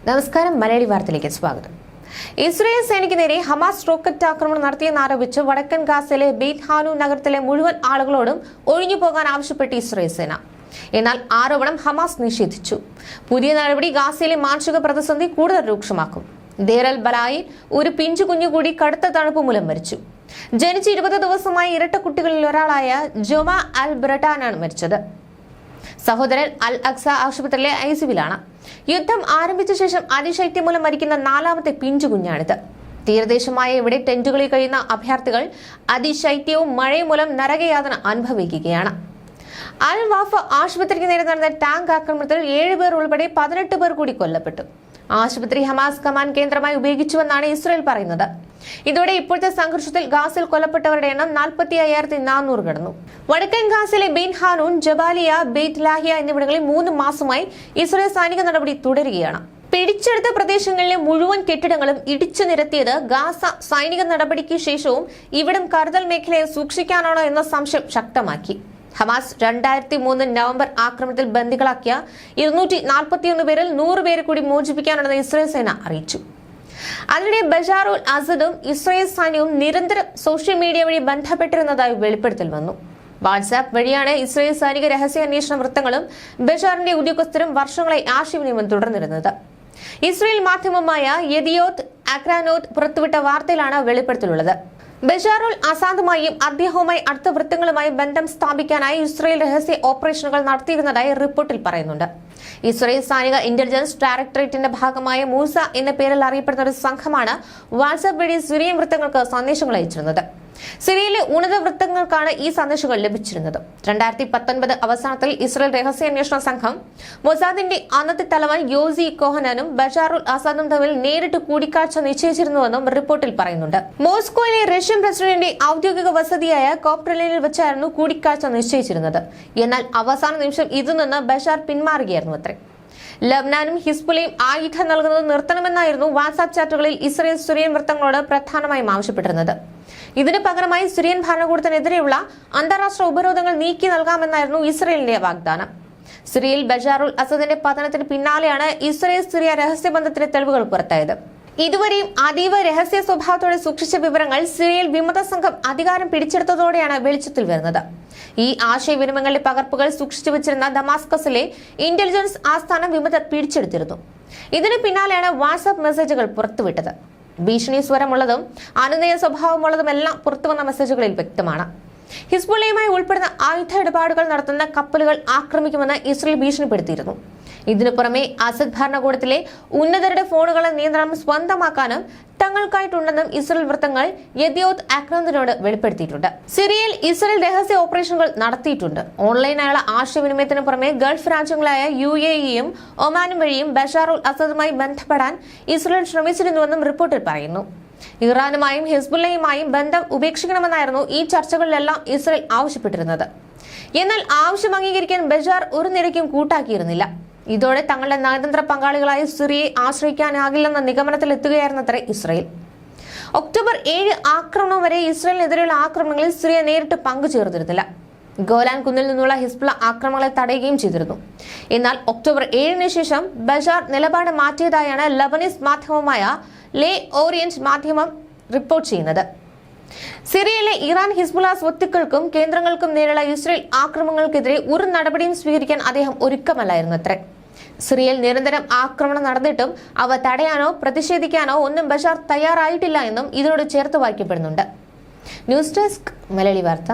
നമസ്കാരം. മലയാളി വാർത്തയിലേക്ക് സ്വാഗതം. ഇസ്രായേൽ സേനയ്ക്ക് നേരെ ഹമാസ് റോക്കറ്റ് ആക്രമണം നടത്തിയെന്നാരോപിച്ച് വടക്കൻ ഗാസയിലെ ബെയ്ത് ഹാനൂൻ നഗരത്തിലെ മുഴുവൻ ആളുകളോടും ഒഴിഞ്ഞു പോകാൻ ആവശ്യപ്പെട്ട് ഇസ്രായേൽ സേന. എന്നാൽ ആരോപണം ഹമാസ് നിഷേധിച്ചു. പുതിയ നടപടി ഗാസയിലെ മാനുഷിക പ്രതിസന്ധി കൂടുതൽ രൂക്ഷമാക്കും. ദേർ അൽ ബലായിൽ ഒരു പിഞ്ചു കുഞ്ഞു കൂടി കടുത്ത തണുപ്പ് മൂലം മരിച്ചു. ജനിച്ച് 20 ദിവസമായി ഇരട്ട കുട്ടികളിൽ ഒരാളായ ജൊമ അൽ ബ്രട്ടാനാണ് മരിച്ചത്. സഹോദരൻ അൽ അക്സ ആശുപത്രിയിലെ ഐസിയുവിലാണ്. യുദ്ധം ആരംഭിച്ച ശേഷം അതിശൈത്യം മൂലം മരിക്കുന്ന 4ാമത്തെ പിഞ്ചു കുഞ്ഞാണിത്. തീരദേശമായ ഇവിടെ ടെന്റുകളിൽ കഴിയുന്ന അഭയാർത്ഥികൾ അതിശൈത്യവും മഴയും മൂലം നരകയാതന അനുഭവിക്കുകയാണ്. അൽ വാഫ ആശുപത്രിക്ക് നേരെ നടന്ന ടാങ്ക് ആക്രമണത്തിൽ 7 പേർ ഉൾപ്പെടെ 18 പേർ കൂടി കൊല്ലപ്പെട്ടു. ആശുപത്രി ഹമാസ് കമാൻഡ് കേന്ദ്രമായി ഉപയോഗിച്ചുവെന്നാണ് ഇസ്രായേൽ പറയുന്നത്. ഇതോടെ ഇപ്പോഴത്തെ സംഘർഷത്തിൽ ഗാസയിൽ കൊല്ലപ്പെട്ടവരുടെ എണ്ണം 45,400 കടന്നു. വടക്കൻ ഗാസയിലെ ബെയ്ത് ഹാനൂൻ, ജബാലിയ, ബെയ്ത് ലാഹിയ എന്നിവിടങ്ങളിൽ 3 മാസമായി ഇസ്രായേൽ സൈനിക നടപടി തുടരുകയാണ്. പിടിച്ചെടുത്ത പ്രദേശങ്ങളിലെ മുഴുവൻ കെട്ടിടങ്ങളും ഇടിച്ചു നിരത്തിയത് ഗാസ സൈനിക നടപടിക്ക് ശേഷവും ഇവിടം കരുതൽ മേഖലയെ സൂക്ഷിക്കാനാണോ എന്ന സംശയം ശക്തമാക്കി. ഹമാസ് 2003 നവംബർ ആക്രമണത്തിൽ ബന്ദികളാക്കിയ 241 പേരിൽ 100 പേരെ കൂടി മോചിപ്പിക്കാനുണ്ടെന്ന് ഇസ്രായേൽ സേന അറിയിച്ചു. അതിനിടെ ബഷാർ ഉൽ അസദും ഇസ്രായേൽ സൈന്യവും നിരന്തരം സോഷ്യൽ മീഡിയ വഴി ബന്ധപ്പെട്ടിരുന്നതായി വെളിപ്പെടുത്തൽ വന്നു. വാട്സാപ്പ് വഴിയാണ് ഇസ്രായേൽ സൈനിക രഹസ്യാന്വേഷണ വൃത്തങ്ങളും ബഷാറിന്റെ ഉദ്യോഗസ്ഥരും വർഷങ്ങളായി ആശയവിനിമയം തുടർന്നിരുന്നത്. ഇസ്രായേൽ മാധ്യമമായ യെദിയോത്ത് അക്രാനോത്ത് പുറത്തുവിട്ട വാർത്തയിലാണ് വെളിപ്പെടുത്തലുള്ളത്. ബഷാർ ഉൽ അസാദുമായും അദ്ദേഹവുമായി അടുത്ത വൃത്തങ്ങളുമായി ബന്ധം സ്ഥാപിക്കാനായി ഇസ്രായേൽ രഹസ്യ ഓപ്പറേഷനുകൾ നടത്തിയിരുന്നതായി റിപ്പോർട്ടിൽ പറയുന്നുണ്ട്. ഇസ്രായേൽ സൈനിക ഇന്റലിജൻസ് ഡയറക്ടറേറ്റിന്റെ ഭാഗമായ മൂസ എന്ന പേരിൽ അറിയപ്പെടുന്ന ഒരു സംഘമാണ് വാട്സാപ്പ് വഴി സിറിയൻ വൃത്തങ്ങൾക്ക് സന്ദേശങ്ങൾ അയച്ചിരുന്നത്. സിറിയയിലെ ഉന്നത വൃത്തങ്ങൾക്കാണ് ഈ സന്ദേശങ്ങൾ ലഭിച്ചിരുന്നത്. 2019 അവസാനത്തിൽ ഇസ്രായേൽ രഹസ്യാന്വേഷണ സംഘം മൊസാദിന്റെ അന്നത്തെ തലവൻ യോസി കോഹനാനും ബഷാർ ഉൽ അസാദും തമ്മിൽ നേരിട്ട് കൂടിക്കാഴ്ച നിശ്ചയിച്ചിരുന്നുവെന്നും റിപ്പോർട്ടിൽ പറയുന്നുണ്ട്. മോസ്കോയിലെ റഷ്യൻ പ്രസിഡന്റിന്റെ ഔദ്യോഗിക വസതിയായ കോപ്ട്രലിനിൽ വെച്ചായിരുന്നു കൂടിക്കാഴ്ച നിശ്ചയിച്ചിരുന്നത്. എന്നാൽ അവസാന നിമിഷം ഇതിൽ നിന്ന് ബഷാർ പിന്മാറുകയായിരുന്നു അത്രേ. ലബ്നാനും ഹിസ്ബുലയും ആയുധം നൽകുന്നത് നിർത്തണമെന്നായിരുന്നു വാട്സാപ്പ് ചാറ്റുകളിൽ ഇസ്രായേൽ സിറിയൻ വൃത്തങ്ങളോട് പ്രധാനമായും ആവശ്യപ്പെട്ടിരുന്നത്. ഇതിന് പകരമായി സിറിയൻ ഭരണകൂടത്തിനെതിരെയുള്ള അന്താരാഷ്ട്ര ഉപരോധങ്ങൾ നീക്കി നൽകാമെന്നായിരുന്നു ഇസ്രായേലിന്റെ വാഗ്ദാനം. സിറിയയിൽ ബഷാർ ഉൽ അസദിന്റെ പതനത്തിന് പിന്നാലെയാണ് ഇസ്രായേൽ സിറിയ രഹസ്യബന്ധത്തിന്റെ തെളിവുകൾ പുറത്തായത്. ഇതുവരെയും അതീവ രഹസ്യ സ്വഭാവത്തോടെ സൂക്ഷിച്ച വിവരങ്ങൾ സിറിയയിൽ വിമത സംഘം അധികാരം പിടിച്ചെടുത്തതോടെയാണ് വെളിച്ചത്തിൽ വരുന്നത്. ഈ ആശയവിനിമയങ്ങളുടെ പകർപ്പുകൾ സൂക്ഷിച്ചു വെച്ചിരുന്ന ദമാസ്കസിലെ ഇന്റലിജൻസ് ആസ്ഥാനം വിമതർ പിടിച്ചെടുത്തിരുന്നു. ഇതിന് പിന്നാലെയാണ് വാട്സാപ്പ് മെസ്സേജുകൾ പുറത്തുവിട്ടത്. ഭീഷണി സ്വരമുള്ളതും അനുനയ സ്വഭാവമുള്ളതുമെല്ലാം പുറത്തുവന്ന മെസ്സേജുകളിൽ വ്യക്തമാണ്. ഹിസ്ബുള്ളയുമായി ഉൾപ്പെടുന്ന ആയുധ ഇടപാടുകൾ നടത്തുന്ന കപ്പലുകൾ ആക്രമിക്കുമെന്ന് ഇസ്രായേൽ ഭീഷണിപ്പെടുത്തിയിരുന്നു. ഇതിനു പുറമെ അസദ് ഭരണകൂടത്തിലെ ഉന്നതരുടെ ഫോണുകളെ നിയന്ത്രണം സ്വന്തമാക്കാനും തങ്ങൾക്കായിട്ടുണ്ടെന്നും ഇസ്രായേൽ വൃത്തങ്ങൾ യെദിയോത്ത് അക്രാനോത്തിനോട് വെളിപ്പെടുത്തിയിട്ടുണ്ട്. സിറിയയിൽ ഇസ്രായേൽ രഹസ്യ ഓപ്പറേഷനുകൾ നടത്തിയിട്ടുണ്ട്. ഓൺലൈനായുള്ള ആശയവിനിമയത്തിന് പുറമെ ഗൾഫ് രാജ്യങ്ങളായ UAEയും ഒമാനും വഴിയും ബഷാർ ഉൽ അസദുമായി ബന്ധപ്പെടാൻ ഇസ്രായേൽ ശ്രമിച്ചിരുന്നുവെന്നും റിപ്പോർട്ടിൽ പറയുന്നു. ഇറാനുമായും ഹിസ്ബുള്ളയുമായും ബന്ധം ഉപേക്ഷിക്കണമെന്നായിരുന്നു ഈ ചർച്ചകളിലെല്ലാം ഇസ്രായേൽ ആവശ്യപ്പെട്ടിരുന്നത്. എന്നാൽ ആവശ്യം അംഗീകരിക്കാൻ ബഷാർ ഒരു നിരക്കും കൂട്ടാക്കിയിരുന്നില്ല. ഇതോടെ തങ്ങളുടെ നയതന്ത്ര പങ്കാളികളായ സിറിയയെ ആശ്രയിക്കാനാകില്ലെന്ന നിഗമനത്തിലെത്തുകയായിരുന്നത്രേ ഇസ്രായേൽ. ഒക്ടോബർ 7 ആക്രമണം വരെ ഇസ്രായേലിനെതിരെയുള്ള ആക്രമണങ്ങളിൽ സിറിയ നേരിട്ട് പങ്കുചേർന്നിരുന്നില്ല. ഗോലാൻ കുന്നിൽ നിന്നുള്ള ഹിസ്ബുള്ള ആക്രമണങ്ങളെ തടയുകയും ചെയ്തിരുന്നു. എന്നാൽ ഒക്ടോബർ 7 ശേഷം ബഷാർ നിലപാട് മാറ്റിയതായാണ് ലബനീസ് മാധ്യമമായ ലേ ഓറിയന്റ് മാധ്യമം റിപ്പോർട്ട് ചെയ്യുന്നത്. സിറിയയിലെ ഇറാൻ ഹിസ്ബുള്ള സ്വത്തുക്കൾക്കും കേന്ദ്രങ്ങൾക്കും നേരെയുള്ള ഇസ്രായേൽ ആക്രമണങ്ങൾക്കെതിരെ ഒരു നടപടിയും സ്വീകരിക്കാൻ അദ്ദേഹം ഒരുക്കമല്ലായിരുന്നു അത്രേ. സിറിയയിൽ നിരന്തരം ആക്രമണം നടന്നിട്ടും അവ തടയാനോ പ്രതിഷേധിക്കാനോ ഒന്നും ബഷാർ തയ്യാറായിട്ടില്ല എന്നും ഇതിനോട് ചേർത്ത് വായിക്കപ്പെടുന്നുണ്ട്. ന്യൂസ് ഡെസ്ക് മലയാളി വാർത്ത.